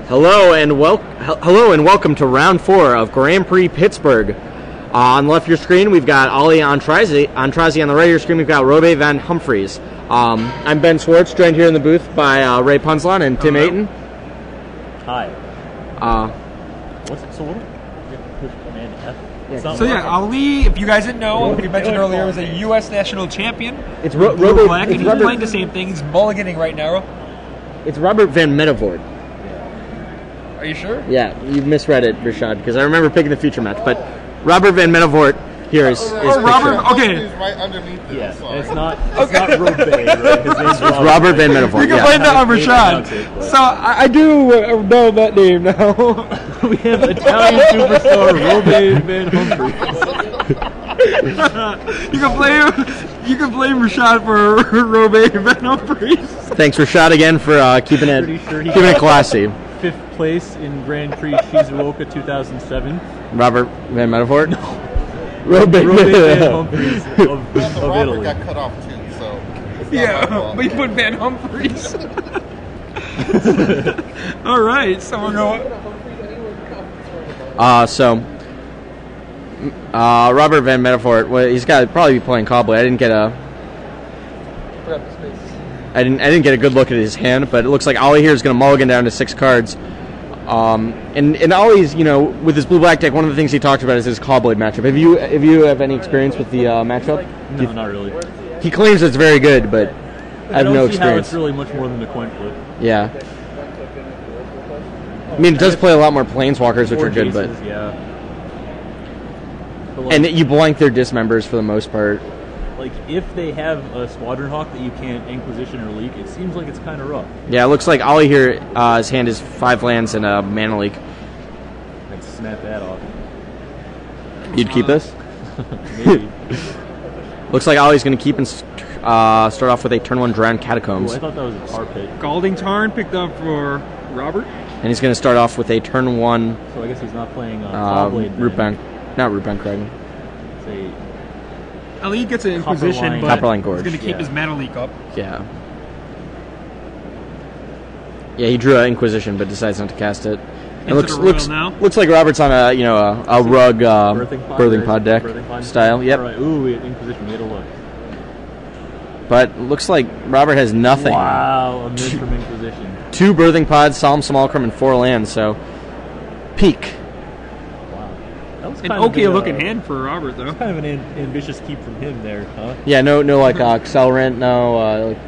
Hello and welcome to round 4 of Grand Prix Pittsburgh. On the left of your screen, we've got Ollie Aintrazi. On the right of your screen, we've got Robe Van Humphries. I'm Ben Swartz, joined here in the booth by Ray Punzlon and Tim Ayton. Hi. Ali, if you guys didn't know, we mentioned earlier, was a U.S. national champion. It's Blue Black, and he's playing the same thing. He's mulliganing right now. It's Robert Van Medevoort. Are you sure? Yeah, you misread it, Rashad, because I remember picking the feature match. But Robert Van Medevoort here is Robert. Okay, he's right underneath it. Yeah, Sorry. it's not Robe, right? His name's Robert Van Medevoort. You can blame that on Rashad. So I do know that name now. We have Italian superstar Robe Van Humphries. You can blame Rashad for Robe Van Humphries. Thanks, Rashad, again for keeping it classy. 5th place in Grand Prix Shizuoka 2007. Robert Van Medevoort? No. Robe Van Humphries of Robert Italy. got cut off too, so it's Yeah, not my fault. but you put Van Humphries. All right, so we're going. Robert Van Medevoort, well, he's got to probably be playing cobbler. I didn't get a good look at his hand, but it looks like Ollie here is going to mulligan down to 6 cards. And Ollie's, with his blue-black deck, one of the things he talked about is his Cobblade matchup. Have you any experience with the matchup? No, not really. He claims it's very good, but I have no experience. How it's really much more than the coin flip. Yeah. I mean, it does play a lot more planeswalkers, which are good, but yeah. And you blank their dismembers for the most part. Like, if they have a Squadron Hawk that you can't Inquisition or Leak, it seems like it's kind of rough. Yeah, it looks like Ollie here, his hand is 5 lands and a mana leak. I'd snap that off. You'd keep this? Maybe. Looks like Ollie's going to keep and start off with a turn 1 Drowned Catacombs. Ooh, I thought that was a tar pit. Galding Tarn picked up for Robert. And he's going to start off with a turn 1 So I guess he's not playing Cobblade. Not Rootbound Kraken. Say Ali gets an Inquisition, but Copperline Gorge. he's going to keep his mana leak up. Yeah. Yeah, he drew an Inquisition, but decides not to cast it. It looks like Robert's on a rug birthing pod deck style. Yep. All right. Ooh, we had Inquisition. We had a look. But looks like Robert has nothing. Wow, a miss from Inquisition. 2 birthing pods, Solemn Simulacrum, and 4 lands. So peak. Wow, that was An okay-looking hand for Robert, though. Kind of an ambitious keep from him there, huh? Yeah, no like Accelerant, no like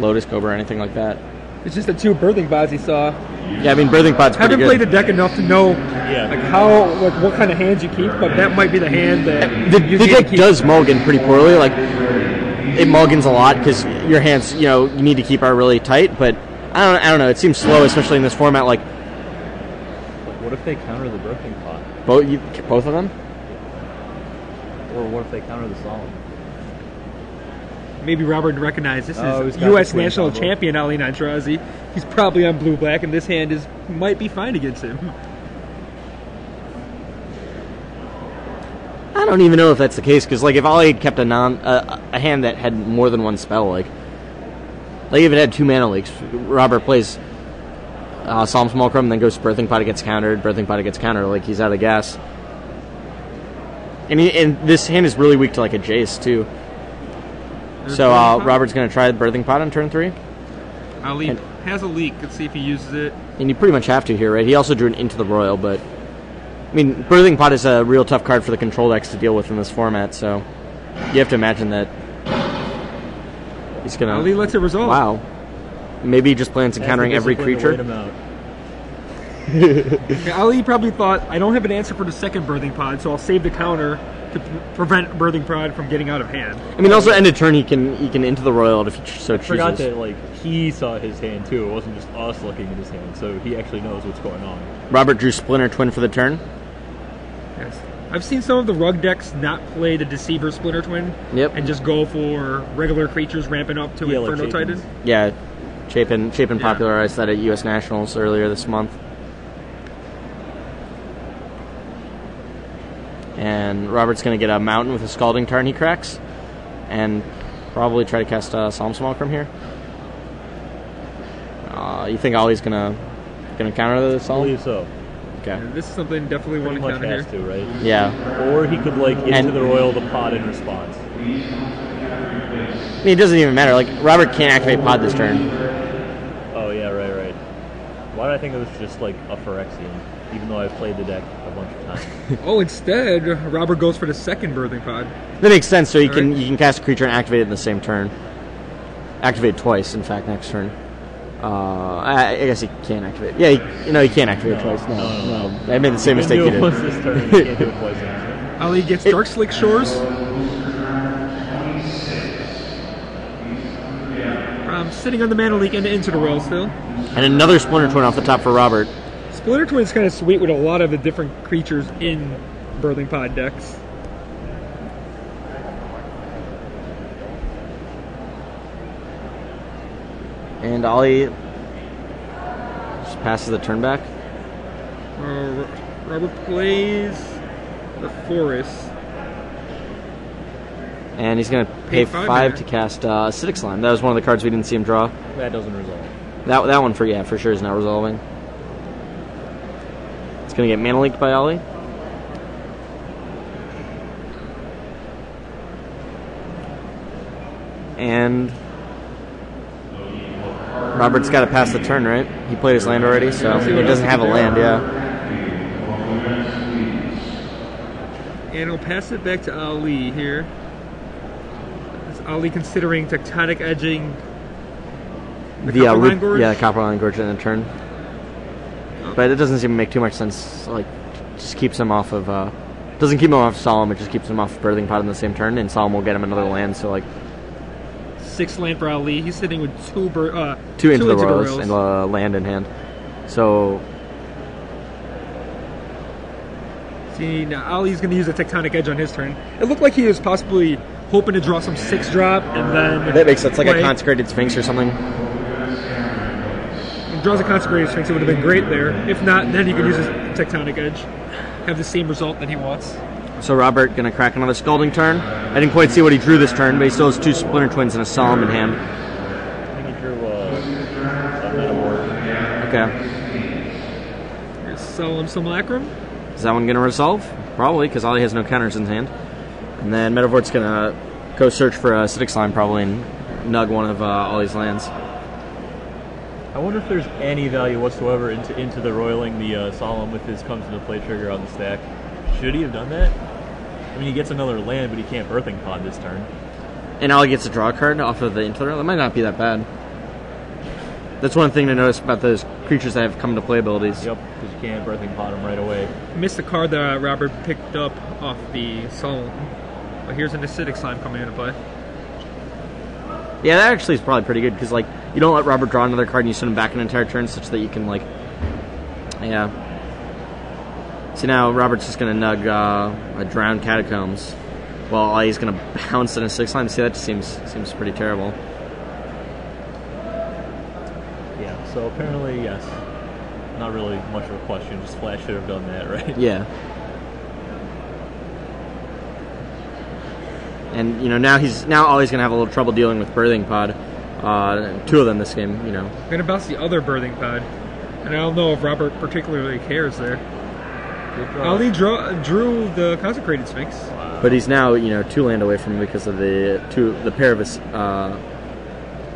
Lotus Cobra or anything like that. It's just the 2 birthing pods he saw. Yeah, I mean birthing pod's pretty Haven't good. played the deck enough to know what kind of hands you keep, but that might be the hand that the deck does mulligan pretty poorly. Like it mulligans a lot because your hands, you need to keep are really tight. But I don't know. It seems slow, especially in this format. Like, what if they counter the birthing pod? Both of them? Or what if they counter the Solemn? Maybe Robert recognized this is U.S. national champion Ali Aintrazi. He's probably on blue-black, and this hand might be fine against him. I don't even know if that's the case because, like, if Ollie had kept a hand that had more than one spell, like if it had 2 mana leaks, Robert plays Solemn Simulacrum, then goes Birthing Pod, gets countered. Birthing Pod gets countered, like he's out of gas. And this hand is really weak to like a Jace too. So Robert's going to try the Birthing Pod on turn 3. Ali has a leak. Let's see if he uses it. And you pretty much have to here, right? He also drew an Into the Royal, but I mean, Birthing Pod is a real tough card for the control decks to deal with in this format, so you have to imagine that he's going to... Ali lets it resolve. Wow. Maybe he just plans on countering every creature. Ali probably thought, I don't have an answer for the second Birthing Pod, so I'll save the counter to prevent Birthing Pod from getting out of hand. I mean, also end of turn, he can Into the Royal if he so chooses. I forgot that he saw his hand too. It wasn't just us looking at his hand, so he actually knows what's going on. Robert drew Splinter Twin for the turn. Yes. I've seen some of the rug decks not play the Deceiver Splinter Twin. Yep. And just go for regular creatures ramping up to Inferno like Titan. Yeah, Chapin popularized that at U.S. Nationals earlier this month. And Robert's going to get a Mountain with a Scalding Tarn he cracks. And probably try to cast Solemn Simulacrum here. You think Ollie's going to Gonna counter the I Solemn? believe so. Okay. Yeah, this is something definitely Pretty want much to counter has here. to, right? Yeah. Or he could like into the royal the pod in response. I mean, it doesn't even matter. Like, Robert can't activate pod this turn. Oh yeah, right. Why did I think it was just like a Phyrexian, even though I've played the deck a bunch of times? Oh, instead, Robert goes for the second birthing pod. That makes sense. So you All right. can cast a creature and activate it in the same turn. Activate twice, in fact, next turn. I guess he can't activate. Yeah, he can't activate twice. No. I made the same mistake you You can do it did. once this turn, you can't do it twice next turn. Ali gets Dark Slick Shores. Sitting on the Mana Leak and into the Royal still. And another Splinter Twin off the top for Robert. Splinter Twin is kind of sweet with a lot of the different creatures in Birthing Pod decks. And Ollie just passes the turn back. Robert plays the Forest. And he's going to pay 5 to cast Acidic Slime. That was one of the cards we didn't see him draw. That doesn't resolve. That one for sure is not resolving. It's going to get Mana Leaked by Ollie. And Robert's got to pass the turn, right? He played his land already, so he doesn't have a land, And he'll pass it back to Ali here. Is Ali considering tectonic edging the Copperline Gorge? Yeah, the Copperline Gorge in the turn. But it doesn't seem to make too much sense. Like, just keeps him off of. Doesn't keep him off Solemn. It just keeps him off Birthing Pod in the same turn, and Solemn will get him another land. So 6 land for Ali. He's sitting with two into the Royals and a land in hand. So see, now Ali's going to use a Tectonic Edge on his turn. It looked like he was possibly hoping to draw some 6-drop and then that makes sense, like a Consecrated Sphinx or something. He draws a Consecrated Sphinx. It would have been great there. If not, then he could use his Tectonic Edge, have the same result that he wants. So Robert gonna crack another Scalding turn. I didn't quite see what he drew this turn, but he still has 2 Splinter Twins and a Solemn in hand. I think he drew a Medevoort. Okay. Here's Solemn Simulacrum. Is that one gonna resolve? Probably, because Ollie has no counters in his hand. And then Medevoort's gonna go search for a Acidic Slime probably and nug one of Ollie's lands. I wonder if there's any value whatsoever into the roiling the Solemn with his comes into play trigger on the stack. Should he have done that? I mean, he gets another land, but he can't Birthing Pod this turn. And Ollie gets a draw card off of the into the roll. That might not be that bad. That's one thing to notice about those creatures that have come to play abilities. Yep, because you can't Birthing Pod them right away. Missed the card that Robert picked up off the Solemn. But here's an Acidic Slime coming into play. Yeah, that actually is probably pretty good because you don't let Robert draw another card and you send him back an entire turn such that you can yeah. So now Robert's just going to nug a Drowned Catacombs while Ollie's going to bounce in a 6-line. See, that just seems pretty terrible. Yeah, so apparently, yes. Not really much of a question, just Flash should have done that, right? Yeah. And, now Ollie's going to have a little trouble dealing with Birthing Pod. 2 of them this game, I'm going to bounce the other Birthing Pod. And I don't know if Robert particularly cares there. Ali drew the Consecrated Sphinx. Wow. But he's now, 2 land away from him because of the pair of the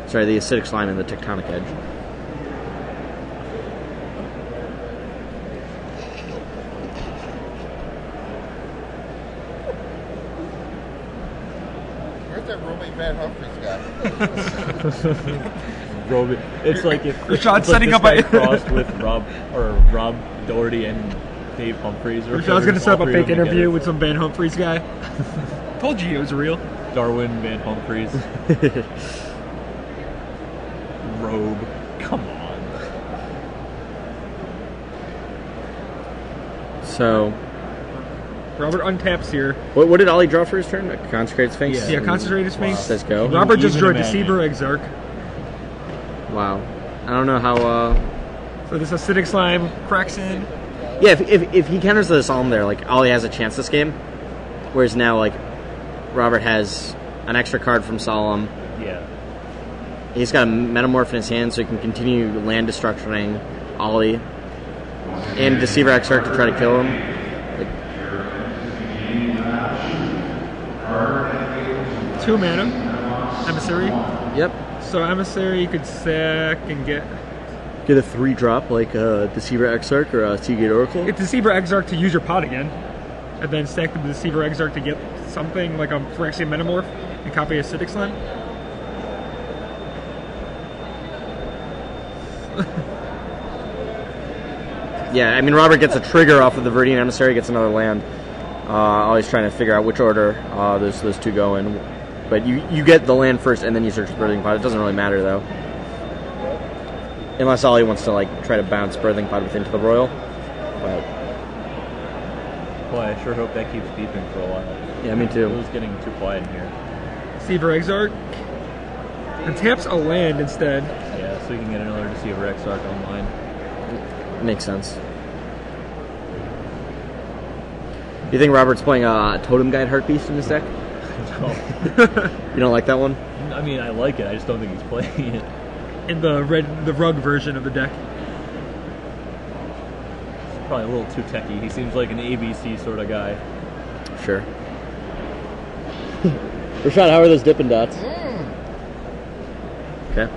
Acidic Slime and the Tectonic Edge. Where's that Romy Van Humphries guy? Roby. It's like if Rashad's it's setting like up this guy crossed with Rob Doherty and Dave Humphreys. Rashad's going to set up a fake interview with some Van Humphries guy. Told you it was real. Darwin Van Humphries. Robe. Come on. So Robert untaps here. What did Ollie draw for his turn? A Consecrated Sphinx? Yeah, Consecrated Sphinx. Says go. Robert just drew a Even Deceiver Exarch. Wow. I don't know how... So this Acidic Slime cracks in. Yeah, if he counters the Solemn there, Ollie has a chance this game. Whereas now, Robert has an extra card from Solemn. Yeah. He's got a Metamorph in his hand, so he can continue land destructioning Ollie and Deceiver Exarch to try to kill him. Like, 2 mana. Emissary. yep. So Emissary could sack and get Get a 3-drop like Deceiver Exarch or Seagate Oracle. Get Deceiver Exarch to use your pot again, and then stack the Deceiver Exarch to get something like a Phyrexian Metamorph and copy a Acidic Slime. Yeah, I mean, Robert gets a trigger off of the Viridian Emissary, gets another land. Always trying to figure out which order those two go in. But you get the land first, and then you search the Birthing Pod. It doesn't really matter, though. Unless Ollie wants to, like, try to bounce Birthing Pod into the Royal. But Boy, I sure hope that keeps beeping for a while. yeah, me too. It was getting too quiet in here. Deceiver Exarch and taps a land instead. Yeah, so you can get another Deceiver Exarch online. Makes sense. You think Robert's playing a Totem Guide Heartbeast in this deck? No. You don't like that one? I mean, I like it. I just don't think he's playing it. In the rug version of the deck. It's probably a little too techy. He seems like an ABC sort of guy. Sure. Rashad, how are those Dippin' Dots? Okay.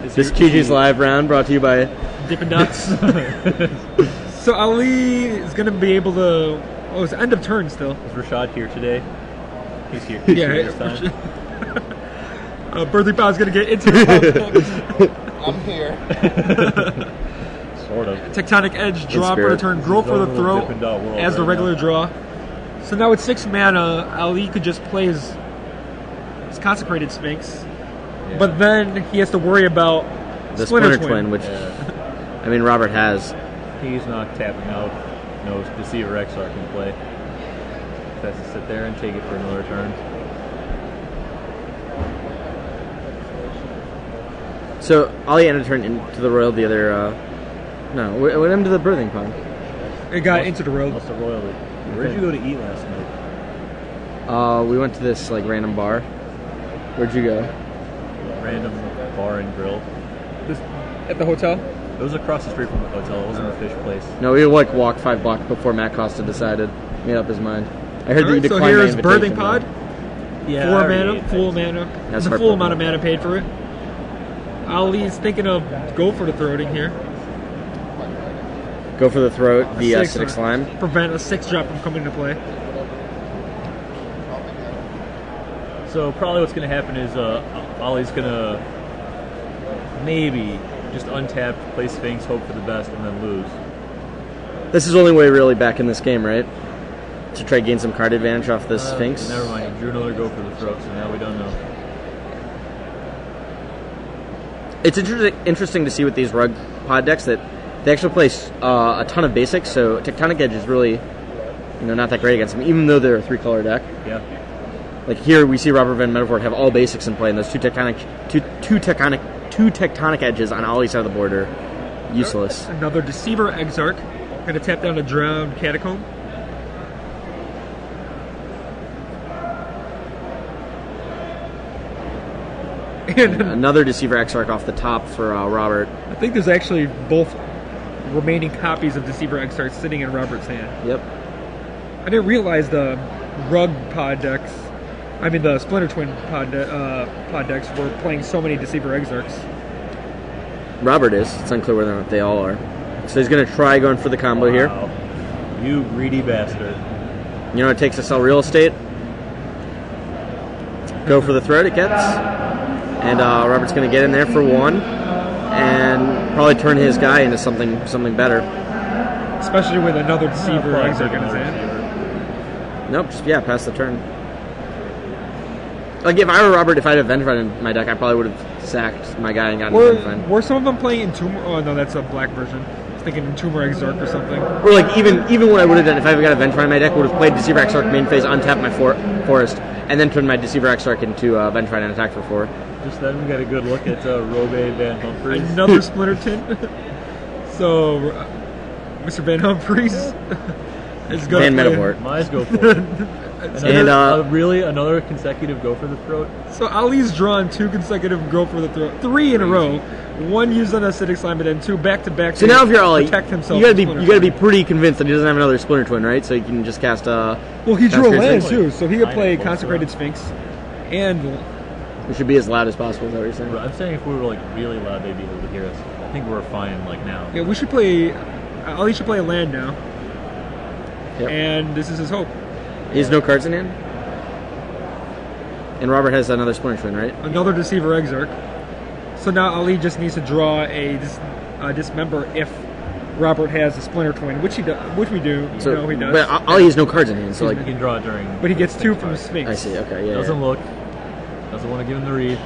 This Chi-Chi's Live round brought to you by... Dippin' Dots. So Ali is going to be able to... Oh, it's end of turn still. Is Rashad here today? He's here. Yeah, this time. Birthing Pod's going to get into the I'm here. Sort of. Tectonic Edge, draw for a spirit. turn, grow for the throat Dippin' Dot world as the right regular now. draw. So now with 6 mana, Ali could just play his Consecrated Sphinx. Yeah. But then he has to worry about The Splinter Twin, which, Yeah. I mean, Robert has. He's not tapping out. No Deceiver Exarch can play. Has to sit there and take it for another turn. So, Ollie ended turn into the Royal the other... no, what happened to the Birthing Pod? It got into the road. Lost the royalty. Where'd you go to eat last night? We went to this, like, random bar. Where'd you go? Random bar and grill. At the hotel? It was across the street from the hotel. It wasn't a fish place. No, we like walked 5 blocks before Matt Costa made up his mind. I heard that you Alright, so declined my here's invitation. Birthing Pod. Yeah, 4 I already mana, ate full that. mana. That's the full heartbroken. amount of mana paid for it. Ali's thinking of go for the throating here. Go for the throat via Six, Acidic Slime. Prevent a 6-drop from coming into play. So probably what's going to happen is Ollie's going to maybe just untap, play Sphinx, hope for the best, and then lose. This is the only way really back in this game, right? To try to gain some card advantage off this Sphinx. Never mind. He drew another go for the throat, so now we don't know. It's interesting to see with these rug pod decks that they actually play a ton of basics, so Tectonic Edge is really, not that great against them, even though they're a 3-color deck. Yeah. Like here, we see Robert Van Medevoort have all basics in play, and those two tectonic edges on Ollie's side of the board are useless. Another Deceiver Exarch. Gonna tap down a Drowned Catacomb. And Another Deceiver Exarch off the top for Robert. I think there's actually both remaining copies of Deceiver Exarch sitting in Robert's hand. Yep. I didn't realize the rug pod decks, the Splinter Twin pod decks were playing so many Deceiver Exarchs. Robert is. It's unclear whether or not they all are. So he's going to try going for the combo here. Wow. You greedy bastard. You know what it takes to sell real estate? Go for the throat it gets. And Robert's going to get in there for 1 and probably turn his guy into something better. Especially with another Deceiver Probably Exarch take in his another hand. Deceiver. Nope, just, pass the turn. Like, if I were Robert, if I had a Vengefine in my deck, I probably would have sacked my guy and gotten a Vengefine. Were some of them playing Entomber? Oh, no, that's a black version. I was thinking Entomber Exarch or something. Or, like, even what I would have done if I got a Vengefine in my deck, would have played Deceiver Exarch main phase, untap my forest, and then turned my Deceiver Exarch into Vengefine and attack for 4. Just then we got a good look at Robe Van Humphries. Another Splinter Tin. So, Mr. Van Humphries It's good. And Medevoort. Might as go for it. And, really another consecutive go for the throat. So Ali's drawn 2 consecutive go for the throat, 3 in a row. 1 used on acidic slime, and then 2 back-to-back. So now if you're Ali, protect himself. you gotta be pretty convinced that he doesn't have another Splinter Twin, right? So you can just cast. Well, he drew a Consecrated land Sphinx. too, so he could play Both Consecrated of Sphinx, and We should be as loud as possible. Is that what you're saying? I'm saying if we were like really loud, they'd be able to hear us. I think we're fine like now. yeah, we should play. Ali should play a land now, Yep. and this is his hope. He has no cards in hand. And Robert has another Splinter Twin, right? Another Deceiver Exarch. So now Ali just needs to draw a Dismember if Robert has a Splinter Twin, which he does, which we do. So, you know he does. But Ali has no cards in hand, so You like. can draw it during. But he gets 2 Sphinx from part. Sphinx. I see. Okay. Yeah. Doesn't look. Doesn't want to give him the read.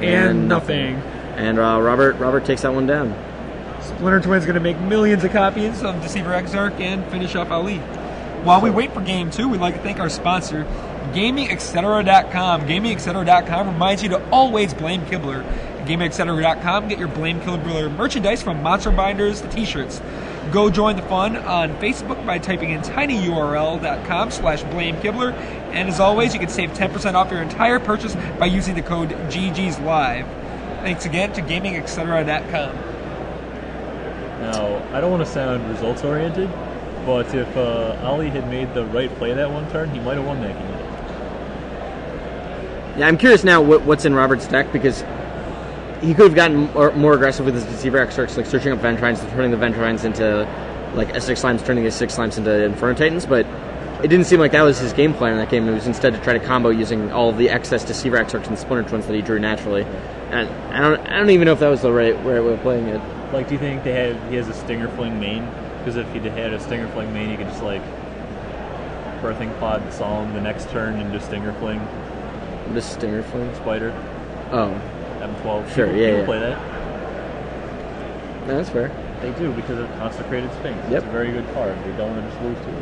And nothing. And Robert takes that one down. Splinter Twin's going to make millions of copies of Deceiver Exarch and finish off Ali. While we wait for Game 2, we'd like to thank our sponsor, GamingEtc.com. GamingEtc.com reminds you to always blame Kibler. At GamingEtc.com, get your Blame Kibler merchandise from monster binders to t-shirts. Go join the fun on Facebook by typing in tinyurl.com/blamekibler. And as always, you can save 10% off your entire purchase by using the code GGsLive. Thanks again to GamingEtc.com. Now, I don't want to sound results-oriented, but if Ali had made the right play that one turn, he might have won that game. Yeah, I'm curious now what's in Robert's deck, because he could have gotten more aggressive with his Deceiver Exarchs, like searching up Ventrines and turning the Ventrines into like S6 Slimes, turning his 6 Slimes into Inferno Titans, but it didn't seem like that was his game plan in that game. It was instead to try to combo using all of the excess Deceiver Exarchs and Splinter Twins that he drew naturally. And I don't even know if that was the right way of playing it. Like, do you think he has a Stinger Fling main? Because if he had a Stinger Fling main, he could just like Birthing Pod Solemn the next turn and just Stinger Fling This Stinger Fling? Spider. Oh. M12. Sure, People yeah. play that. No, that's fair. They do because of Consecrated Sphinx. Yep. It's a very good card. They don't want to just lose to it.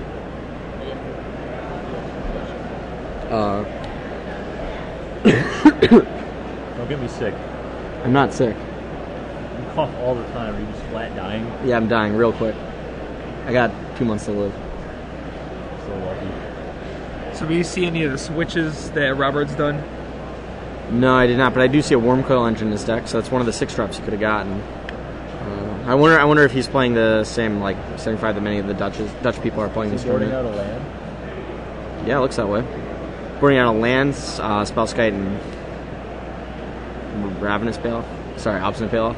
Don't get me sick. I'm not sick. You cough all the time. Are you just flat dying? Yeah, I'm dying real quick. I got 2 months to live. So lucky. So do you see any of the switches that Robert's done? No, I did not, but I do see a Worm Coil Engine in his deck, so that's one of the 6 drops he could have gotten. I wonder if he's playing the same like 75 that many of the Dutch people are playing this Boarding tournament. out a land. Yeah, it looks that way. Boarding out a land, Spellskite, and Ravenous Payoff. Sorry, Obstinate Payoff.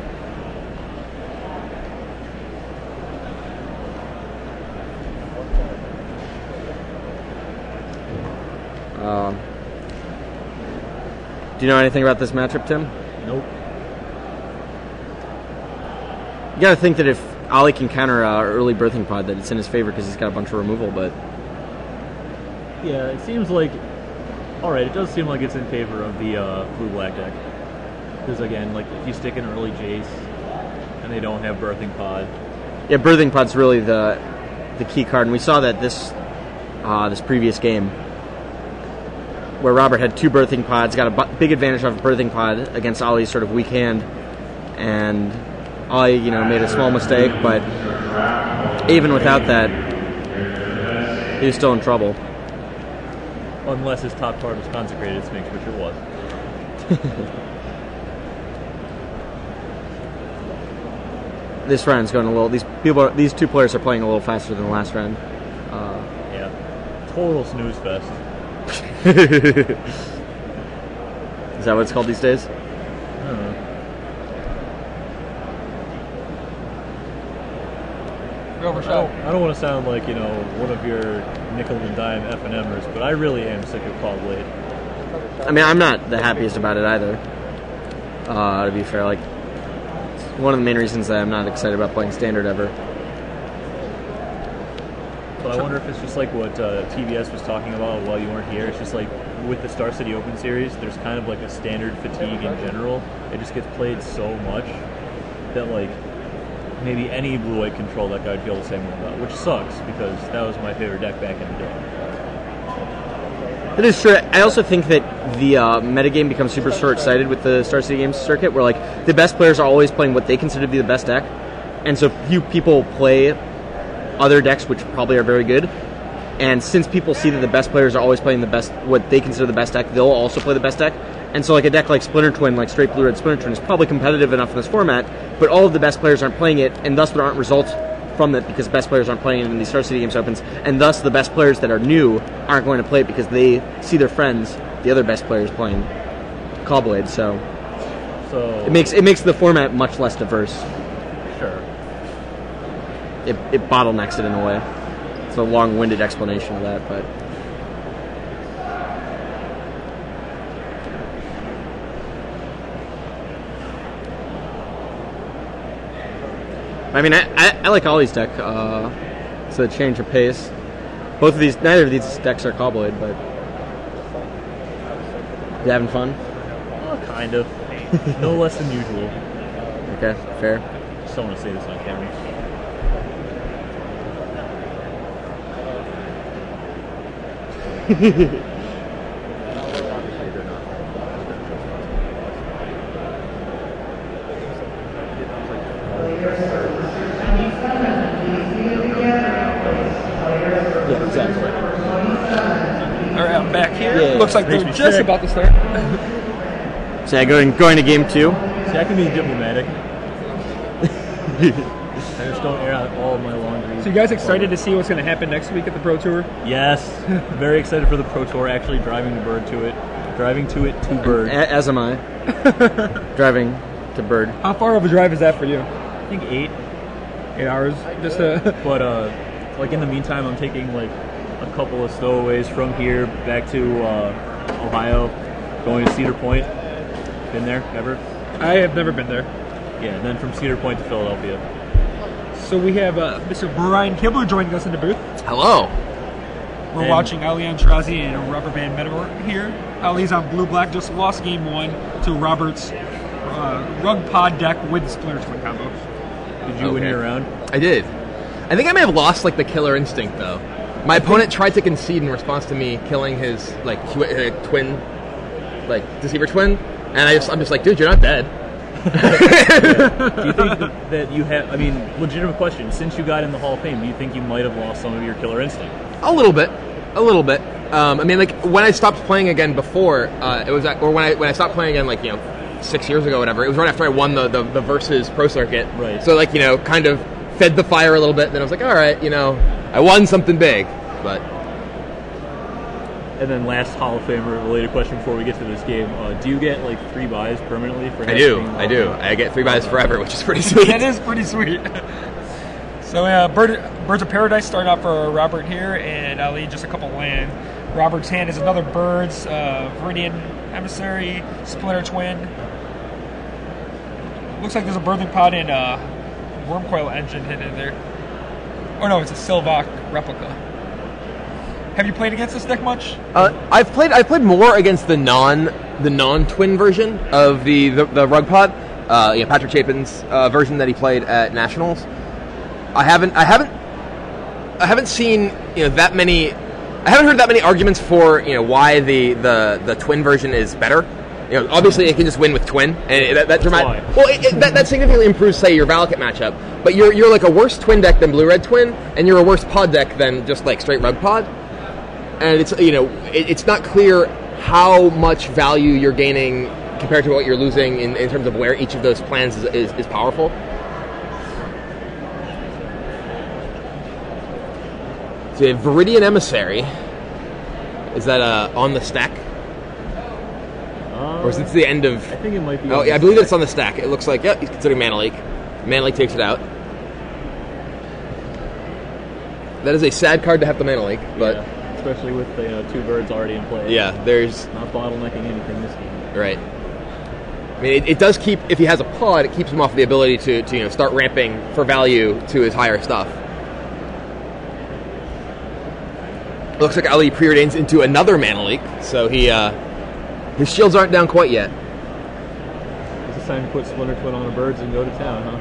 Do you know anything about this matchup, Tim? Nope. You gotta think that if Ali can counter early Birthing Pod, that it's in his favor because he's got a bunch of removal, but... Yeah, it seems like... Alright, it does seem like it's in favor of the blue-black deck. Because again, like, if you stick an early Jace, and they don't have Birthing Pod... Yeah, Birthing Pod's really the key card, and we saw that this previous game, where Robert had 2 Birthing Pods, got a big advantage off of Birthing Pod against Ali's sort of weak hand, and Ali, made a small mistake, but even without that, he was still in trouble. Unless his top card was Consecrated Sphinx, which it was. This round's going a little. These 2 players are playing a little faster than the last round. Yeah. Total snooze fest. Is that what it's called these days? I don't know. I don't want to sound like, one of your nickel and dime F&Mers, but I really am sick of Call Blade. I mean, I'm not the happiest about it either. To be fair, like, it's one of the main reasons that I'm not excited about playing Standard ever. But I wonder if it's just like what TBS was talking about while you weren't here. It's just like with the Star City Open Series, there's kind of like a standard fatigue in general. It just gets played so much that like maybe any blue-white control deck I'd feel the same way about, which sucks because that was my favorite deck back in the day. That is true. I also think that the metagame becomes super short-sighted with the Star City Games circuit, where like the best players are always playing what they consider to be the best deck, and so few people play other decks which probably are very good, And since people see that the best players are always playing the best, what they consider the best deck, they'll also play the best deck. And so like a deck like Splinter Twin, like straight blue-red Splinter Twin, is probably competitive enough in this format, but all of the best players aren't playing it, and thus there aren't results from it because best players aren't playing it in these Star City Games Opens, and thus the best players that are new aren't going to play it because they see their friends, the other best players, playing Caw-Blade. So it makes the format much less diverse. Sure. It bottlenecks it in a way. It's a long-winded explanation of that, but. I mean, I like Ollie's deck. It's a change of pace. Neither of these decks are Caw-Blade, but you having fun? Kind of. No less than usual. Okay, fair. Just don't want to say this on camera. Yeah, exactly. All right, I'm back here. Yeah. Looks like they're Makes me just sick. about to start. So yeah, going to game 2. See, I can be diplomatic. I just don't air out all of my laundry. So you guys excited to see what's going to happen next week at the Pro Tour? Yes, very excited for the Pro Tour. Actually, driving to Bird. As am I. Driving to Bird. How far of a drive is that for you? I think 8. 8 hours. Just But like in the meantime, I'm taking like a couple of stowaways from here back to Ohio, going to Cedar Point. Been there ever? I have never been there. Yeah, and then from Cedar Point to Philadelphia. So we have Mr. Brian Kibler joining us in the booth. Hello. We're And- watching Aintrazi and Rubber Band Medevoort here. Ali's on blue-black, just lost game 1 to Robert's Rug Pod deck with Splinter Twin combo. Did you win your round? I did. I think I may have lost like the killer instinct though. My opponent tried to concede in response to me killing his twin, like deceiver twin, and I'm just like, dude, you're not dead. Do you think that you have? I mean, legitimate question. Since you got in the Hall of Fame, do you think you might have lost some of your killer instinct? A little bit. I mean, like when I stopped playing again before, it was or when I stopped playing again, like 6 years ago, or whatever. It was right after I won the Versus Pro Circuit. Right. So like kind of fed the fire a little bit. And then I was like, all right, I won something big, but. And then last Hall of Famer related question before we get to this game: do you get like 3 buys permanently for? I do. I get 3 buys forever, which is pretty sweet. That is pretty sweet. So Birds of Paradise starting off for Robert here, and Ali just a couple land. Robert's hand is another Birds, Viridian Emissary, Splinter Twin. Looks like there's a Birthing Pod and Wormcoil Engine hidden in there. Oh no, it's a Silvok replica. Have you played against this deck much? I've played more against the non-twin version of the Rug Pod. Patrick Chapin's version that he played at Nationals. I haven't seen that many. I haven't heard that many arguments for why the twin version is better. Obviously it can just win with twin, and that significantly improves, say, your Valakut matchup. But you're like a worse twin deck than blue-red twin, and you're a worse pod deck than just like straight Rug Pod. And it's not clear how much value you're gaining compared to what you're losing in terms of where each of those plans is powerful. So you have Viridian Emissary. Is that on the stack? Or is it the end of... I think it might be. Oh, yeah, I believe it's on the stack. It looks like, he's considering Mana Leak. Mana Leak takes it out. That is a sad card to have the Mana Leak, but... Yeah, especially with the 2 birds already in play. Yeah, there's... Not bottlenecking anything this game. Right. I mean, it does keep... If he has a pod, it keeps him off the ability to start ramping for value to his higher stuff. Looks like Ali preordains into another Mana Leak, so his shields aren't down quite yet. It's time to put Splinter Twin on the birds and go to town, huh?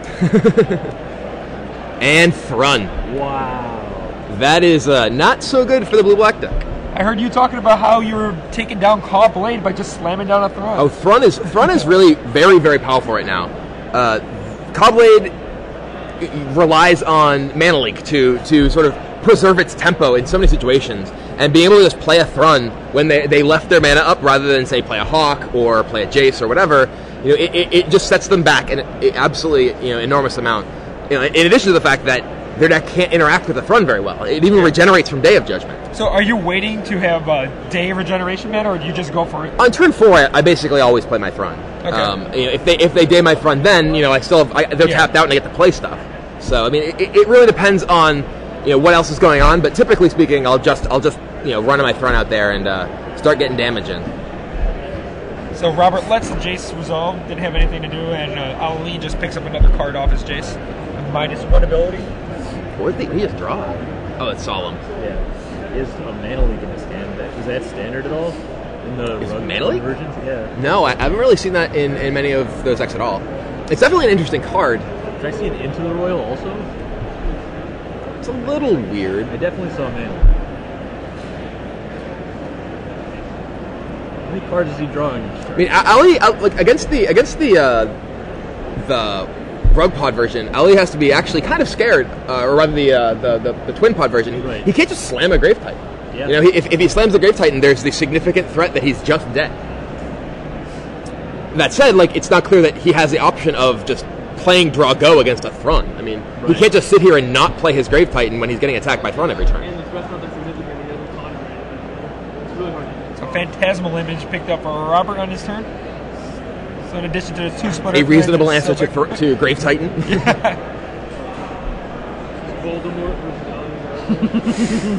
And Thrun. Wow. That is not so good for the blue-black deck. I heard you talking about how you were taking down Caw-Blade by just slamming down a Thrun. Oh, Thrun is really very, very powerful right now. Caw-Blade relies on Mana Leak to sort of preserve its tempo in so many situations, and being able to just play a Thrun when they left their mana up rather than, say, play a Hawk or play a Jace or whatever, it just sets them back an absolutely enormous amount. In addition to the fact that their deck can't interact with the Thrun very well. It even regenerates from Day of Judgment. So are you waiting to have Day regeneration mana, or do you just go for it? On turn 4, I basically always play my Thrun. Okay. If they Day my Thrun, then I still they're tapped out and I get to play stuff. So I mean, it really depends on what else is going on. But typically speaking, I'll just run my Thrun out there and start getting damage in. So Robert lets the Jace resolve, didn't have anything to do, and Ali just picks up another card off his Jace. -1 ability. What did he just draw? Oh, it's Solemn. Yeah. He has a Mana Leak in his stand. Is that standard at all? In the Mana Leak versions? Yeah. No, I haven't really seen that in many of those decks at all. It's definitely an interesting card. Did I see it Into the Royal also? It's a little weird. I definitely saw Mana. How many cards is he drawing? I mean, Ali, like against the Rogue Pod version, Ali has to be actually kind of scared, or rather the Twin Pod version. Right. He can't just slam a Grave Titan. Yeah. If he slams the Grave Titan, there's the significant threat that he's just dead. That said, it's not clear that he has the option of just playing Draw Go against a Thrun. I mean, he can't just sit here and not play his Grave Titan when he's getting attacked by Thrun every turn. And the threat's not that significant. He doesn't conjure it. It's really hard. So Phantasmal Image picked up for Robert on his turn. So in addition to the 2-splitter... A reasonable answer to Grave Titan. Voldemort.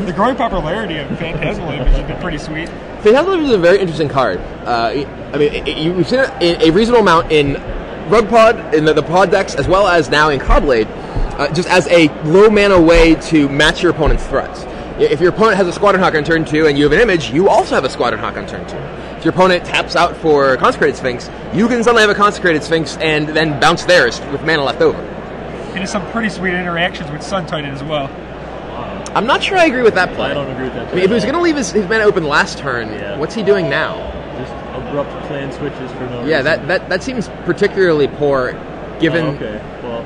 The growing popularity of Phantasmal Image has been pretty sweet. Phantasmal Image is a very interesting card. I mean, you've seen it in a reasonable amount in Rug Pod, in the Pod decks, as well as now in Codblade, just as a low mana way to match your opponent's threats. If your opponent has a Squadron Hawk on turn 2 and you have an image, you also have a Squadron Hawk on turn 2. If your opponent taps out for Consecrated Sphinx, you can suddenly have a Consecrated Sphinx and then bounce theirs with mana left over. And there's some pretty sweet interactions with Sun Titan as well. I'm not sure I agree with that play. I don't agree with that I play. mean, if he was going to leave his mana open last turn, what's he doing now? Just abrupt plan switches for no reason. Yeah, that seems particularly poor, given... Oh, okay, well...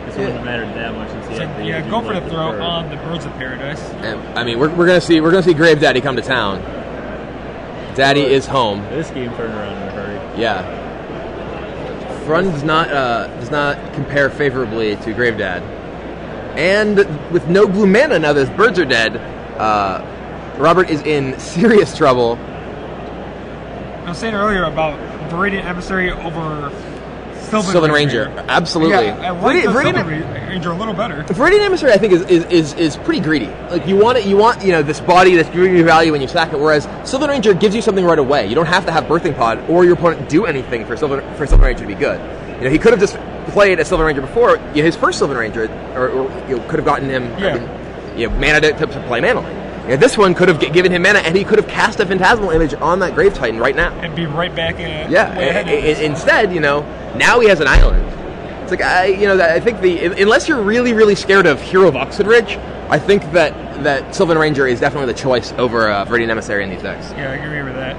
It wouldn't have mattered that much since he had the... Go for the throw on the Birds of Paradise. And, I mean, we're gonna see Grave Daddy come to town. Daddy is home. This game turned around in a hurry. Yeah. Thrun does not compare favorably to Grave Dad. And with no blue mana now that his birds are dead, Robert is in serious trouble. I was saying earlier about Viridian Emissary over Sylvan Ranger. Absolutely. Yeah, I like the Sylvan Ranger a little better. Viridian Emissary, I think, is pretty greedy. You want this body that's giving you value when you sack it, whereas Sylvan Ranger gives you something right away. You don't have to have Birthing Pod or your opponent do anything for Sylvan Ranger to be good. He could have just played a Sylvan Ranger before. His first Sylvan Ranger, or could have gotten him mana to play Mana Link. This one could have given him mana, and he could have cast a Phantasmal Image on that Grave Titan right now. And be right back in. Instead, now he has an island. It's like I think unless you're really, really scared of Hero of Oxenridge, I think that Sylvan Ranger is definitely the choice over Viridian Emissary in these decks. Yeah, I agree with that.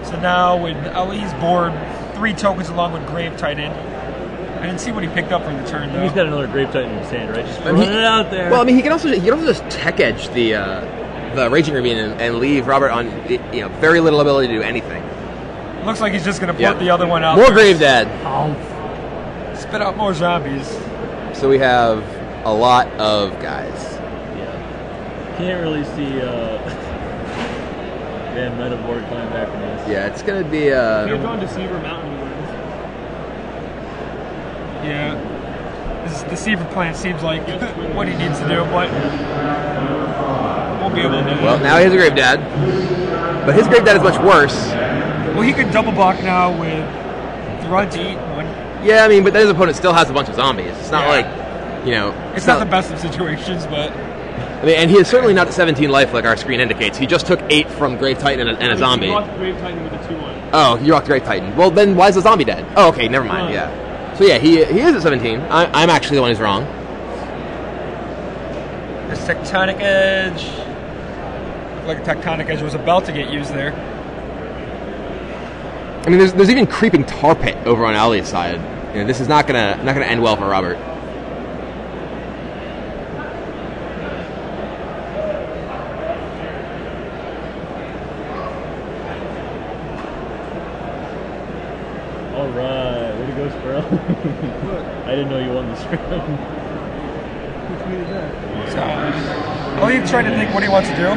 So now with Ali's board, 3 tokens along with Grave Titan. I didn't see what he picked up for the turn though. He's got another Grave Titan in his hand, right? Just run it out there. Well, I mean, he can also just Tech Edge the Raging Ravine and leave Robert on very little ability to do anything. Looks like he's just going to put the other one out. More Grave Dad. Spit out more zombies. So we have a lot of guys. Yeah. Can't really see Medevoort coming back from this. Yeah, it's going to be... They're going to Deceiver Mountain wins. Yeah. This Deceiver plan seems like what he needs to do, but won't be able to do it. Well, now he has a Grave Dad. But his Grave Dad is much worse. Well, he could double block now with Thrun to eat one. Yeah, I mean, but then his opponent still has a bunch of zombies. It's not like, It's not the best of situations, but... I mean, and he is certainly not at 17 life like our screen indicates. He just took 8 from Grave Titan and a zombie. He rocked Grave Titan with a 2-1. Oh, you rocked Grave Titan. Well, then why is the zombie dead? Oh, okay, never mind, yeah. So yeah, he is at 17. I'm actually the one who's wrong. This Tectonic Edge... Looked like a Tectonic Edge was about to get used there. I mean, there's even Creeping Tar Pit over on Ali's side. This is not gonna end well for Robert. bro. I didn't know you won this round. Who tweeted that? So, Elliot's trying to think what he wants to do.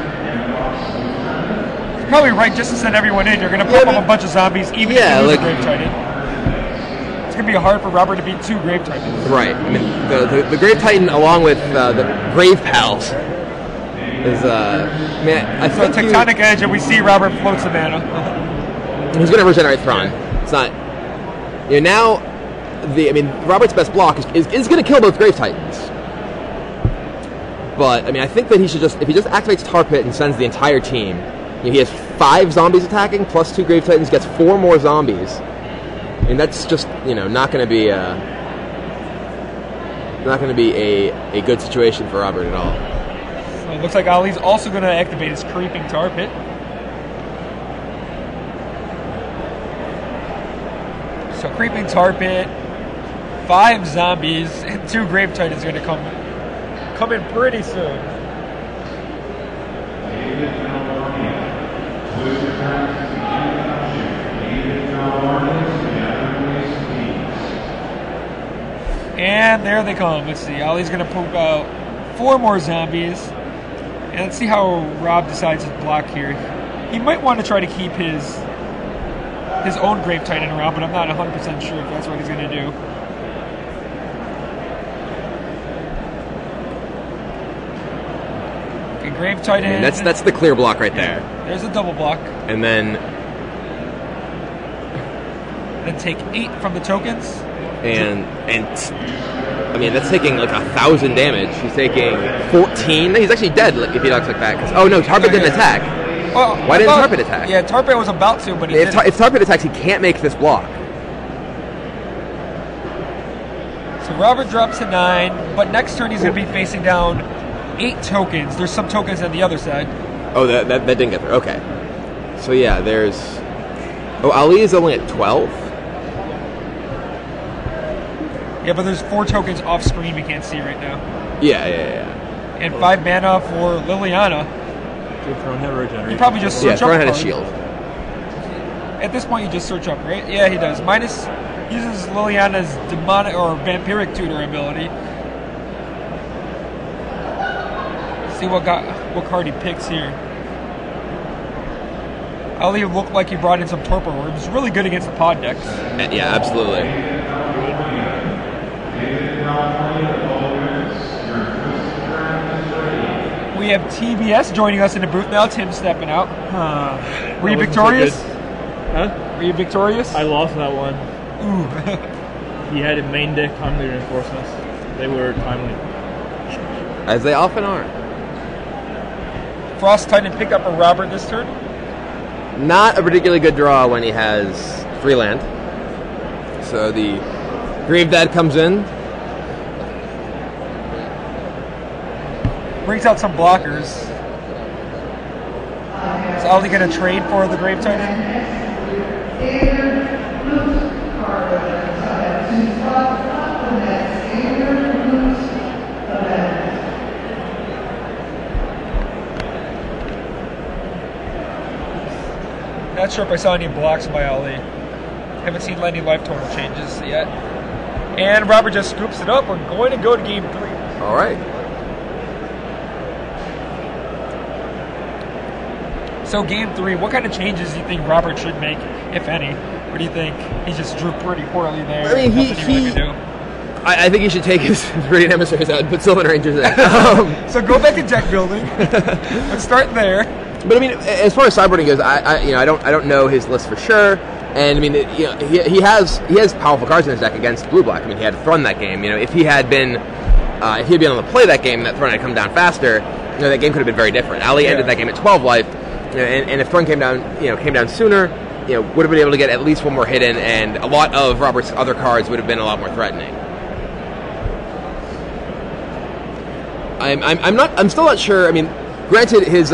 He's probably right just to send everyone in. You're going to pop up a bunch of zombies, even if you lose a Grave Titan. It's going to be hard for Robert to beat 2 Grave Titans. Right. I mean, the Grave Titan, along with the Grave Pals, is man. I So think Tectonic Edge, and we see Robert floats the mana. he's going to regenerate Thrawn. It's not. Now, Robert's best block is going to kill both Grave Titans. But I think that he should if he just activates Tar Pit and sends the entire team. He has 5 zombies attacking plus 2 Grave Titans, gets 4 more zombies. And that's just not going to be a good situation for Robert at all. So it looks like Ali's also going to activate his Creeping Tar Pit. So Creeping Tar Pit, 5 zombies, and 2 Grave Titans are going to come in pretty soon. And there they come. Let's see. Ali's going to poke out 4 more zombies. And let's see how Rob decides to block here. He might want to try to keep his own Grave Titan around, but I'm not 100% sure if that's what he's going to do. Okay, Grave Titan. That's the clear block right there. There's a double block. And then take 8 from the tokens. And that's taking like 1,000 damage. He's taking 14. He's actually dead if he knocks like that. No, Tar Pit didn't attack. Well, Why didn't Tar Pit attack? Yeah, Tar Pit was about to, but if Tar Pit attacks, he can't make this block. So Robert drops to 9, but next turn he's going to be facing down 8 tokens. There's some tokens on the other side. Oh, that didn't get through. Okay. So yeah, there's. Oh, Ali is only at 12. Yeah, but there's 4 tokens off screen we can't see right now. Yeah. And 5 mana for Liliana. Throne had regeneration. You probably just search up. Throne had a card. shield. At this point, you just search up, right? Yeah, he does. Uses Liliana's demonic or vampiric tutor ability. See what card he picks here. Ali looked like he brought in some torpor orbs. Really good against the pod decks. Yeah, absolutely. We have TBS joining us in the booth now. Tim stepping out. Were you victorious? Huh? Were you victorious? I lost that one. Ooh. He had a main deck timely reinforcements. They were timely. As they often are. Frost Titan pick up a Robert this turn. Not a particularly good draw when he has 3 land. So the Grave Dad comes in. Brings out some blockers. Is Ali going to trade for the Grave Titan? Not sure if I saw any blocks by Ali. Haven't seen any life total changes yet. And Robert just scoops it up. We're going to go to game 3. All right. So game 3, what kind of changes do you think Robert should make, if any? What do you think? He just drew pretty poorly there. I mean, I think he should take his Radiant Emissaries out and put Sylvan Rangers in. So go back to deck building. Let's start there. But I mean, as far as sideboarding goes, I don't know his list for sure. And I mean, he has powerful cards in his deck against blue black. I mean, he had Thrun that game. If he had been able to play that game, that Thrun had come down faster. That game could have been very different. Ali ended that game at 12 life. And if Thrun came down sooner, would have been able to get at least 1 more hit in, and a lot of Robert's other cards would have been a lot more threatening. I'm still not sure. I mean, granted, his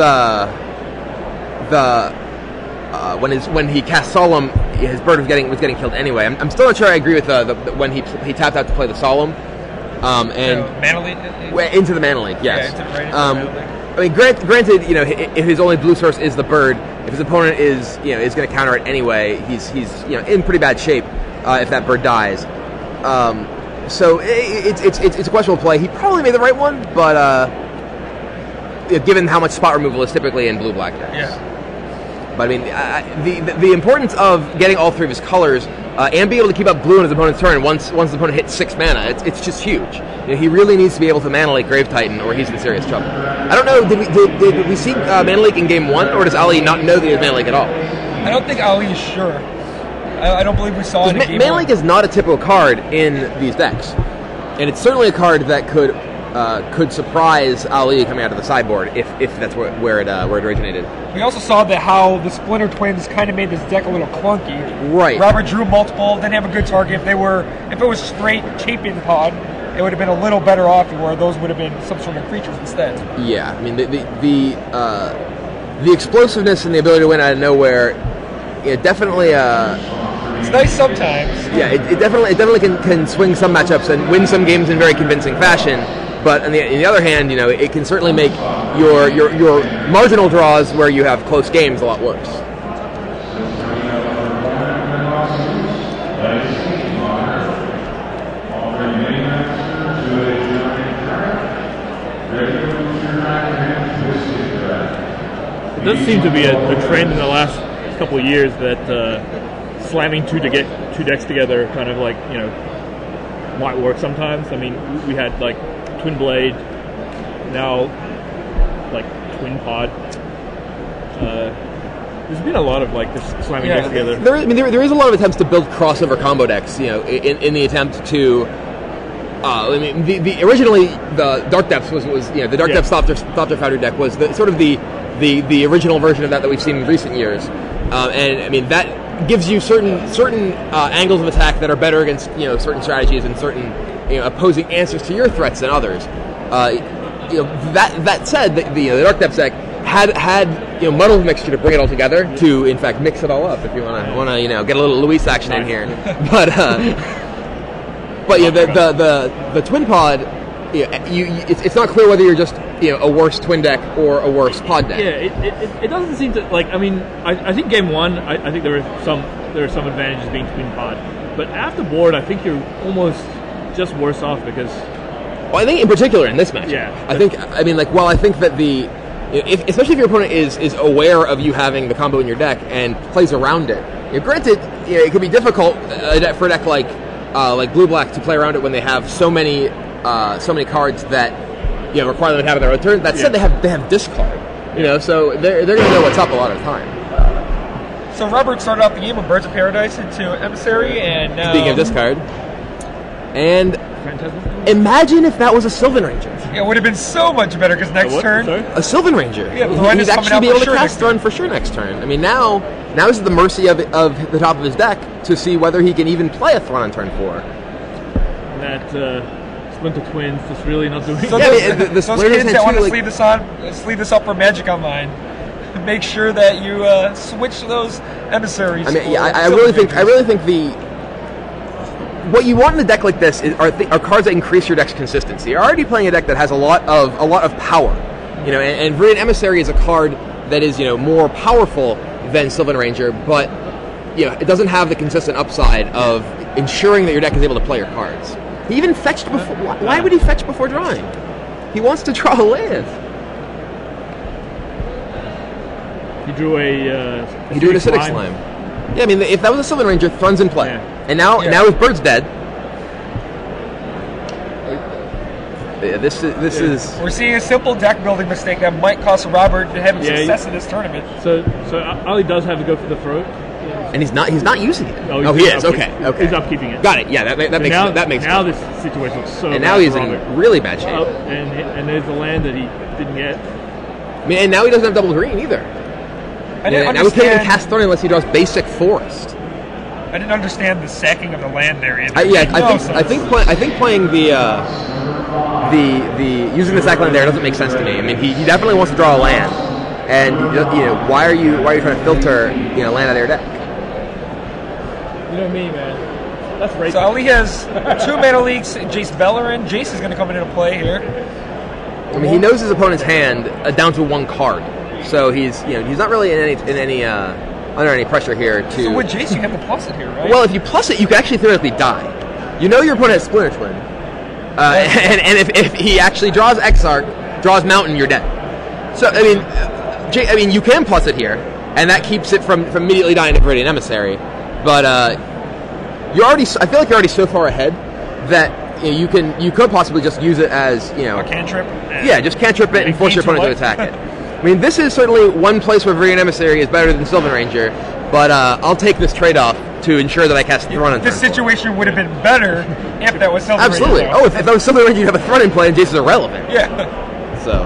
when he cast Solemn, his bird was getting killed anyway. I'm still not sure I agree with the when he tapped out to play the Solemn, Mana Leak? into the Mana Leak. Yes. Yeah, right into the Mana Leak. I mean, granted, if his only blue source is the bird, if his opponent is going to counter it anyway, he's in pretty bad shape if that bird dies. So it's a questionable play. He probably made the right one, but given how much spot removal is typically in blue-black decks. Yeah. But I mean, the importance of getting all three of his colors and being able to keep up blue in his opponent's turn once the opponent hits 6 mana, it's just huge. He really needs to be able to mana leak Grave Titan, or he's in serious trouble. I don't know. Did we see mana leak in game 1, or does Ali not know that he has mana leak at all? I don't think Ali is sure. I don't believe we saw it in game Mana 1. leak is not a typical card in these decks, and it's certainly a card that could surprise Ali coming out of the sideboard if that's where it originated. We also saw that how the Splinter Twins kind of made this deck a little clunky. Right. Robert drew multiple, didn't have a good target. If it was straight Chapin Pod, it would have been a little better off, where those would have been some sort of creatures instead. Yeah, I mean the explosiveness and the ability to win out of nowhere, definitely. It's nice sometimes. Yeah, it definitely can swing some matchups and win some games in very convincing fashion. But on the other hand, it can certainly make your marginal draws where you have close games a lot worse. It does seem to be a trend in the last couple of years that slamming two decks together kind of might work sometimes. I mean, we had Twin Blade, now Twin Pod. There's been a lot of this slamming decks together. There is a lot of attempts to build crossover combo decks, in the attempt to. Originally the Dark Depths was the Dark Depths Thopter Foundry deck was the original version of that we've seen in recent years, and I mean that gives you certain angles of attack that are better against certain strategies and certain opposing answers to your threats than others. That said, the Dark Depths deck had muddled mixture to bring it all together to in fact mix it all up. If you want to get a little Luis action in here, but the Twin Pod, it's not clear whether you're just a worse twin deck or a worse pod deck. Yeah, it doesn't seem to I think game 1 I think there are some advantages being twin pod, but after board I think you're almost just worse off because. Well, I think in particular in this match. Yeah. I think that especially if your opponent is aware of you having the combo in your deck and plays around it. Granted, it could be difficult for a deck like blue black to play around it when they have so many cards that require them to have it on their own turn. That said, they have discard. So they're going to know what's up a lot of the time. So Robert started off the game with Birds of Paradise into Emissary, and now speaking of discard, and imagine if that was a Sylvan Ranger. Yeah, it would have been so much better because next turn a Sylvan Ranger. Yeah, he'd actually be able to cast Thrun for sure next turn. I mean, now he's at the mercy of the top of his deck to see whether he can even play a Thrun on turn 4. That Splinter Twins just really not doing. So the those kids that want to sleeve this up for Magic Online, make sure that you switch those emissaries. I mean, I really think what you want in a deck like this are cards that increase your deck's consistency. You're already playing a deck that has a lot of power, and Viridian Emissary is a card that is more powerful than Sylvan Ranger, but it doesn't have the consistent upside of ensuring that your deck is able to play your cards. He even fetched before. Why would he fetch before drawing? He wants to draw a land. He drew an acidic slime. Yeah, I mean, if that was a Sylvan Ranger, Thrun's in play, and now his bird's dead. This is. We're seeing a simple deck building mistake that might cost Robert having success in this tournament. So Ali does have to go for the throat. And he's not using it. Oh, he is. Okay. He's upkeeping it. Got it. Yeah, that makes now sense. This situation looks so. And bad now he's for in Robert. really bad shape. And there's the land that he didn't get. I mean, and now he doesn't have double green either. I didn't now he can't even cast Thorn unless he draws basic forest. I didn't understand the sacking of the land there either. I think playing the using the sack land there doesn't make sense to me. I mean, he definitely wants to draw a land, and why are you trying to filter land out of your deck? You know me, man. That's right. So Ali has 2 mana leaks. Jace Bellerin. Jace is going to come into play here. I mean, he knows his opponent's hand down to 1 card, so he's not really under any pressure here to. So with Jace, you have to plus it here, right? Well, if you plus it, you can actually theoretically die. you know your opponent has Splinter Twin. And if he actually draws Exarch, draws Mountain, you're dead. So, I mean, you can plus it here, and that keeps it from immediately dying to Viridian Emissary. But you're already. I feel like you're already so far ahead that you could possibly just use it as a cantrip. Yeah, just cantrip it and force your opponent to attack it. I mean, this is certainly one place where Viridian Emissary is better than Sylvan Ranger, but I'll take this trade-off to ensure that I cast Thrun on This situation would have been better if that was Sylvan Absolutely. Ranger. Oh, if that was Sylvan Ranger, you'd have a Thrun in play and Jace is irrelevant. Yeah. So.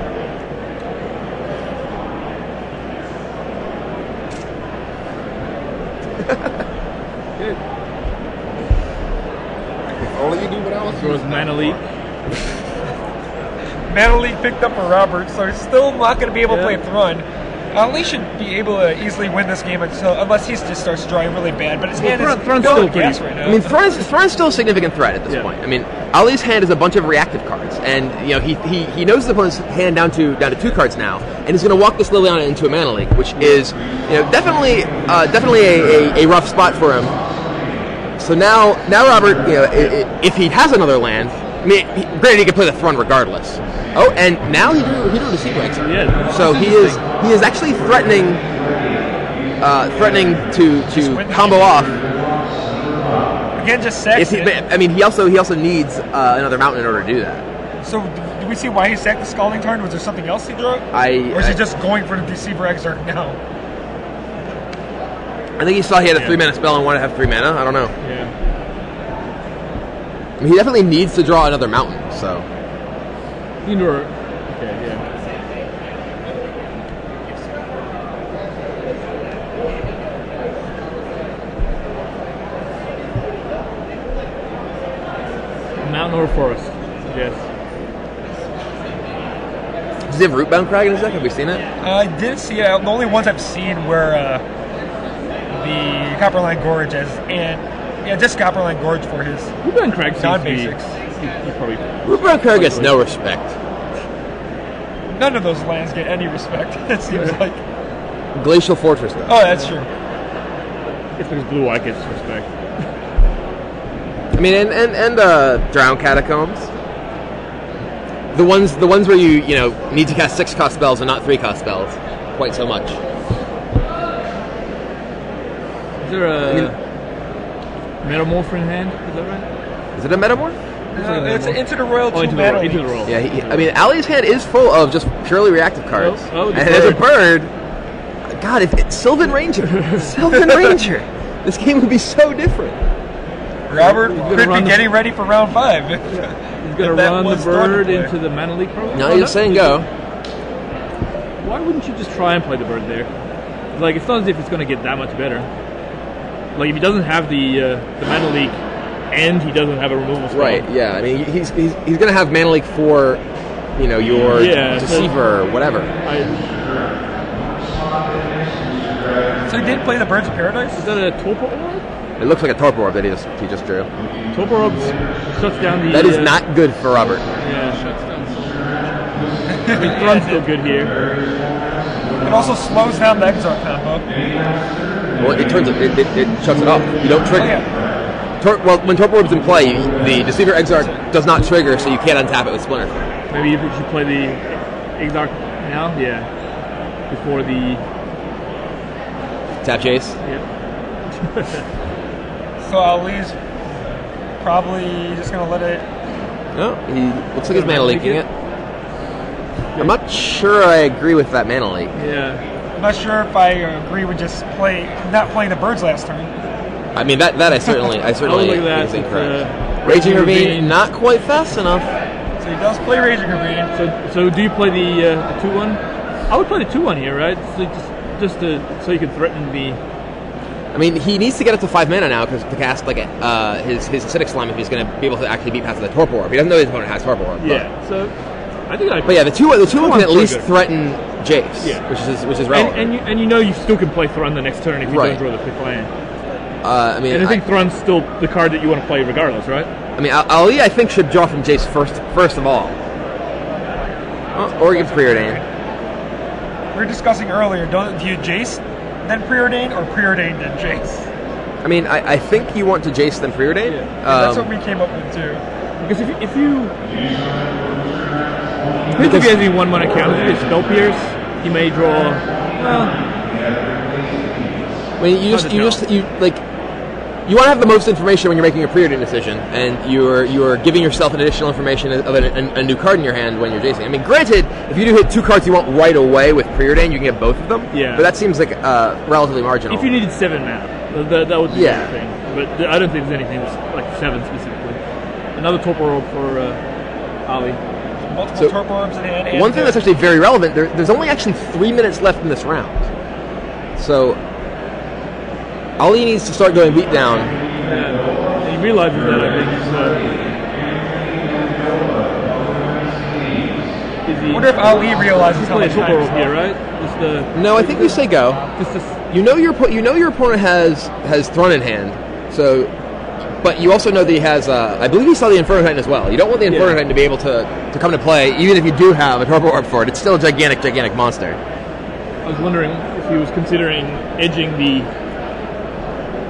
If only you knew what I was Throws doing. Mana Leak. Mana League picked up for Robert, so he's still not going to be able to play Thrun. Lee should be able to easily win this game unless he just starts drawing really bad. But his hand is Thrun's going still gas pretty- right now. I mean, Thrun is still a significant threat at this Yeah. point. I mean, Ali's hand is a bunch of reactive cards, and he knows his opponent's hand down to 2 cards now, and he's going to walk this Liliana into a Mana Leak, which is definitely a rough spot for him. So now Robert, if he has another land, I mean, granted he can play the Thrun regardless. Oh, and now he drew Deceiver Exarch. Yeah. So he is actually threatening to combo off. Again, just sacks it. I mean, he also needs another mountain in order to do that. So, do we see why he sacked the Scalding Tarn? Was there something else he drew? Or is he just going for the Deceiver Exarch now? I think he saw he had a 3-mana spell and wanted to have 3 mana. I don't know. Yeah. I mean, he definitely needs to draw another mountain. So. Okay, yeah. Mountain or forest? Yes. Does he have Rootbound Crag in his deck? Have we seen it? I did see it. The only ones I've seen were the Copperline Gorge just Copperline Gorge for his Rootbound Crag seems to be... non-basics. He's probably... Rootbound Crag gets no respect. None of those lands get any respect, it seems like. Glacial Fortress, though. Oh, that's true. It's because Blue White gets respect. I mean, and Drown Catacombs. The ones where you need to cast 6-cost spells and not 3-cost spells, quite so much. Is there a Metamorph in hand? Is that right? Is it a Metamorph? It's Into the Royal 2 Into the mana Royal. Into the leagues. Royal. Yeah, I mean, Ali's hand is full of just purely reactive cards. Oh, the and as a bird, God, if it's Sylvan Ranger, this game would be so different. Robert gonna could be run the- getting ready for round 5. He's going to that run the was Thorn to bird play. into the Mana Leak program? No, you're saying go. Why wouldn't you just try and play the bird there? Like, it's not as if it's going to get that much better. Like, if he doesn't have the Mana Leak and he doesn't have a removal spell. Right, yeah. I mean, he's going to have Mana Leak for, your Deceiver or whatever. So he did play the Birds of Paradise? Is that a Torpor Orb? It looks like a Torpor Orb that he just drew. Torpor Orb shuts down the... That is not good for Robert. Yeah, shuts down. I mean, Thrun's still good here. It also slows down the Exarch combo. Well, it shuts it off. You don't trigger. Oh, yeah. When Torpor Orb's in play, the Deceiver Exarch does not trigger, so you can't untap it with Splinter. Maybe if we should play the Exarch now? Yeah. Before the... Tap Chase. Yeah. So Ali's probably just going to let it... No, he looks like he's Mana Leaking it. I'm not sure I agree with that Mana Leak. Yeah. I'm not sure if I agree with just not playing the birds last turn. I mean, that I certainly look at think that. is incorrect. It's, Raging Raging Ravine, Ravine. not quite fast enough. So he does play Raging Ravine. So do you play the 2-1? I would play the 2-1 here, right? So so you can threaten the... I mean, he needs to get up to 5 mana now to cast like his Acidic Slime if he's going to be able to actually beat past the Torpor Orb. He doesn't know his opponent has Torpor Orb. Yeah, so I think I... But yeah, the 2-1 can at least good. threaten Jace, Yeah. which is relevant. And you still can play Thrun the next turn if you Right. don't draw the 5th land. I mean, And I think Thrun's still the card that you want to play regardless, right? I mean, Ali, I think, should draw from Jace first of all. Or give Preordain. We were discussing earlier, do you Jace, then Preordain, or Preordain, then Jace? I mean, I think you want to Jace then preordain. That's what we came up with too. Because if you has only 1 mana counter, it's Spell Pierce, he may draw. Well, I mean, you want to have the most information when you're making a preordain decision, and you're giving yourself an additional information of a new card in your hand when you're Jacing. I mean, granted, if you do hit 2 cards you want right away with preordain, you can get both of them. Yeah. But that seems like relatively marginal. if you needed 7 mana, that would be Yeah. the thing. But I don't think there's anything that's like 7 specifically. Another Torpor Orb for Ali. Multiple Torpor Orbs in hand. And One thing that's actually very relevant, there's only actually 3 minutes left in this round. So, Ali needs to start going beat down. And he realizes that, I think. I wonder if Ali realizes how Play a much Torpor time Orb here, right? Just No, I think you say go. just You know your opponent has Thrun in hand, so, but you also know that he has. I believe he saw the Inferno Titan as well. You don't want the Inferno Titan to be able to come to play, even if you do have a Torpor Orb for it. It's still a gigantic monster. I was wondering if he was considering edging the.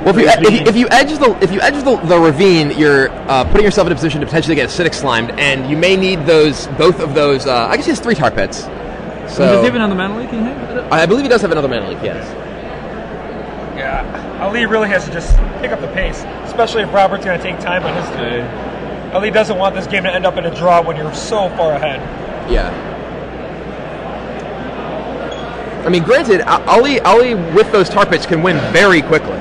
Well, if you edge the ravine, you're putting yourself in a position to potentially get acidic slimed, and you may need both of those. I guess he has 3 tar pits. So Does he have another mana leak in him? I believe he does have another mana leak. Yes. Yeah, Ali really has to just pick up the pace, especially if Robert's going to take time on his turn. Ali doesn't want this game to end up in a draw when you're so far ahead. Yeah. I mean, granted, Ali with those tar pits can win very quickly.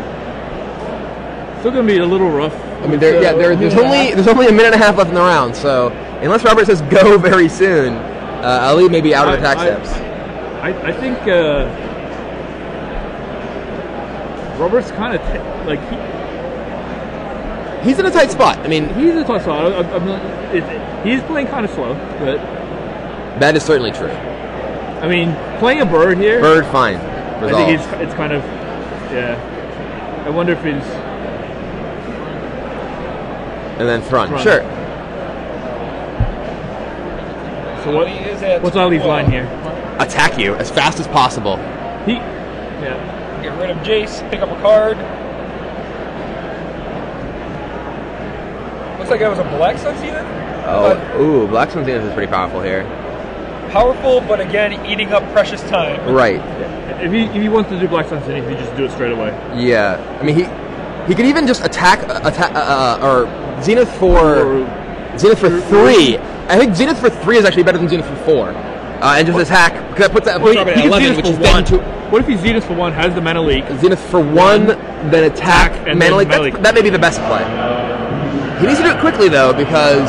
Still going to be a little rough. I mean, there's only a minute and a half left in the round, so unless Robert says go very soon, Ali may be out of attack steps. I think Robert's kind of He's in a tight spot. I mean, he's a tough spot. He's playing kind of slow, but that is certainly true. I mean, playing a bird here. Bird, fine. I Resolved. think it's kind of I wonder if he's. And then Thrun. Thrun. Sure. So Ali is at what's Ali's line here? Attack you as fast as possible. Yeah. Get rid of Jace, pick up a card. Looks like that was a Black Sun Zenith. Ooh, Black Sun Zenith is pretty powerful here. Powerful, but again, eating up precious time. Right. If he wants to do Black Sun Zenith, he just do it straight away. Yeah. I mean, he could even just attack or Zenith for 3. I think Zenith for 3 is actually better than Zenith for 4. And just attack, because that puts that at 11, which is then 2. What if he Zenith for 1, has the mana leak? Zenith for 1, then attack, and mana then leak. mana leak. That may be the best play. He needs to do it quickly, though, because